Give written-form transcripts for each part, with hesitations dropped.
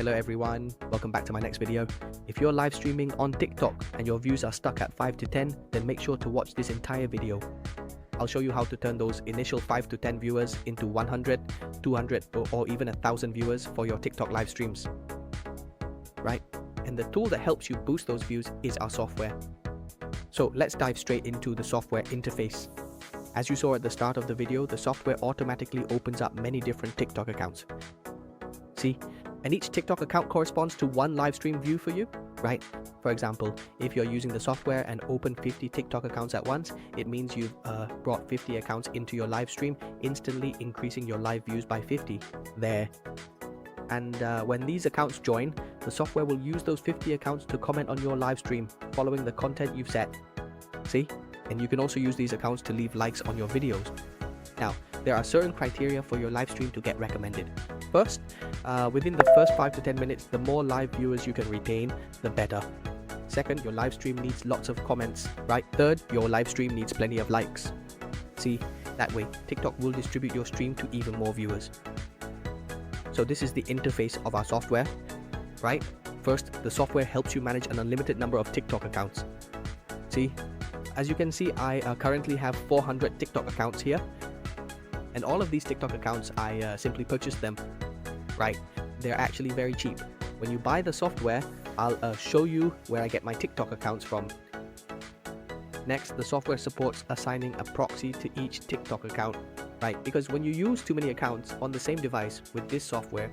Hello everyone, welcome back to my next video. If you're live streaming on TikTok and your views are stuck at 5 to 10, then make sure to watch this entire video. I'll show you how to turn those initial 5 to 10 viewers into 100, 200 or even 1,000 viewers for your TikTok live streams. Right? And the tool that helps you boost those views is our software. So let's dive straight into the software interface. As you saw at the start of the video, the software automatically opens up many different TikTok accounts. See? And each TikTok account corresponds to one live stream view for you, right? For example, if you're using the software and open 50 TikTok accounts at once, it means you've brought 50 accounts into your live stream, instantly increasing your live views by 50 there. And when these accounts join, the software will use those 50 accounts to comment on your live stream, following the content you've set. See? And you can also use these accounts to leave likes on your videos. Now, there are certain criteria for your live stream to get recommended. First, within the first 5 to 10 minutes, the more live viewers you can retain, the better. Second, your live stream needs lots of comments, right? Third, your live stream needs plenty of likes. See, that way, TikTok will distribute your stream to even more viewers. So this is the interface of our software, right? First, the software helps you manage an unlimited number of TikTok accounts. See, as you can see, I currently have 400 TikTok accounts here. And all of these TikTok accounts, I simply purchased them, right? They're actually very cheap. When you buy the software, I'll show you where I get my TikTok accounts from. Next, the software supports assigning a proxy to each TikTok account, right? Because when you use too many accounts on the same device with this software,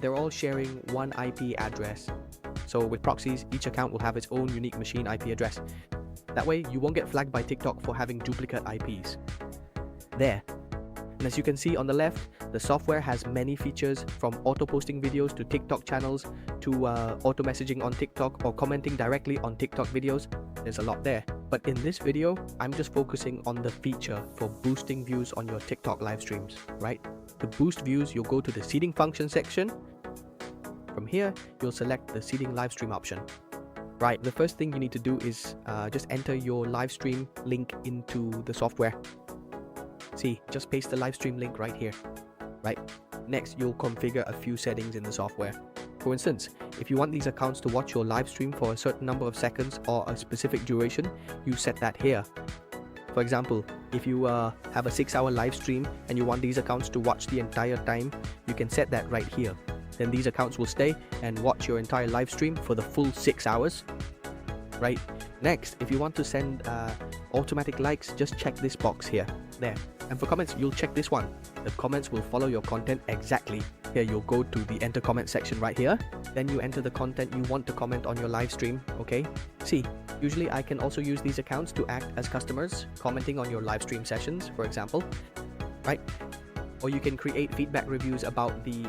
they're all sharing one IP address. So with proxies, each account will have its own unique machine IP address. That way, you won't get flagged by TikTok for having duplicate IPs. There. And as you can see on the left, the software has many features, from auto-posting videos to TikTok channels to auto-messaging on TikTok or commenting directly on TikTok videos. There's a lot there. But in this video, I'm just focusing on the feature for boosting views on your TikTok live streams, right? To boost views, you'll go to the seeding function section. From here, you'll select the seeding live stream option. Right, the first thing you need to do is just enter your live stream link into the software. See, just paste the live stream link right here, right? Next, you'll configure a few settings in the software. For instance, if you want these accounts to watch your live stream for a certain number of seconds or a specific duration, you set that here. For example, if you have a 6-hour live stream and you want these accounts to watch the entire time, you can set that right here. Then these accounts will stay and watch your entire live stream for the full 6 hours, right? Next, if you want to send automatic likes, just check this box here, there. And for comments, you'll check this one. The comments will follow your content exactly. Here, you'll go to the enter comment section right here. Then you enter the content you want to comment on your live stream, okay? See, usually I can also use these accounts to act as customers, commenting on your live stream sessions, for example, right? Or you can create feedback reviews about the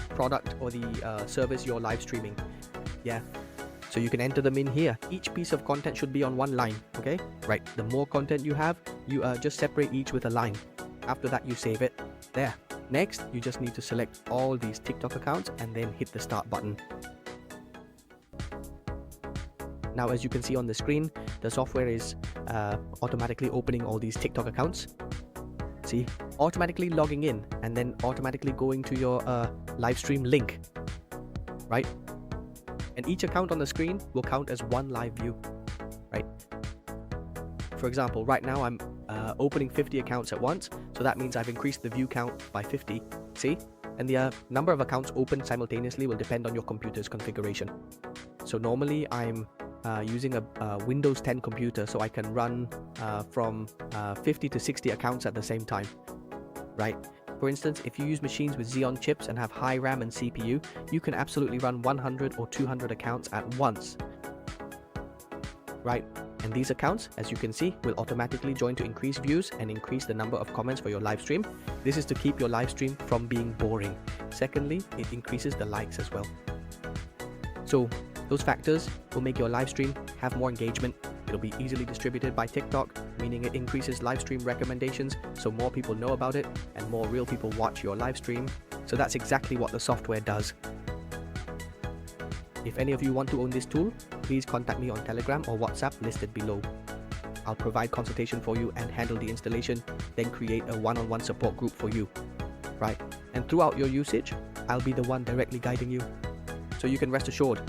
product or the service you're live streaming. Yeah. So you can enter them in here. Each piece of content should be on one line, okay? Right, the more content you have, you just separate each with a line. After that, you save it. There. Next, you just need to select all these TikTok accounts and then hit the start button. Now, as you can see on the screen, the software is automatically opening all these TikTok accounts. See, automatically logging in and then automatically going to your live stream link, right? And each account on the screen will count as one live view, right? For example, right now I'm opening 50 accounts at once, so that means I've increased the view count by 50, see? And the number of accounts opened simultaneously will depend on your computer's configuration. So normally I'm using a Windows 10 computer, so I can run from 50 to 60 accounts at the same time, right? For instance, if you use machines with Xeon chips and have high RAM and CPU, you can absolutely run 100 or 200 accounts at once, right? And these accounts, as you can see, will automatically join to increase views and increase the number of comments for your live stream. This is to keep your live stream from being boring. Secondly, it increases the likes as well. So those factors will make your live stream have more engagement. It'll be easily distributed by TikTok, meaning it increases live stream recommendations, so more people know about it and more real people watch your live stream. So that's exactly what the software does. If any of you want to own this tool, please contact me on Telegram or WhatsApp listed below. I'll provide consultation for you and handle the installation, then create a one-on-one support group for you, right? And throughout your usage, I'll be the one directly guiding you. So you can rest assured,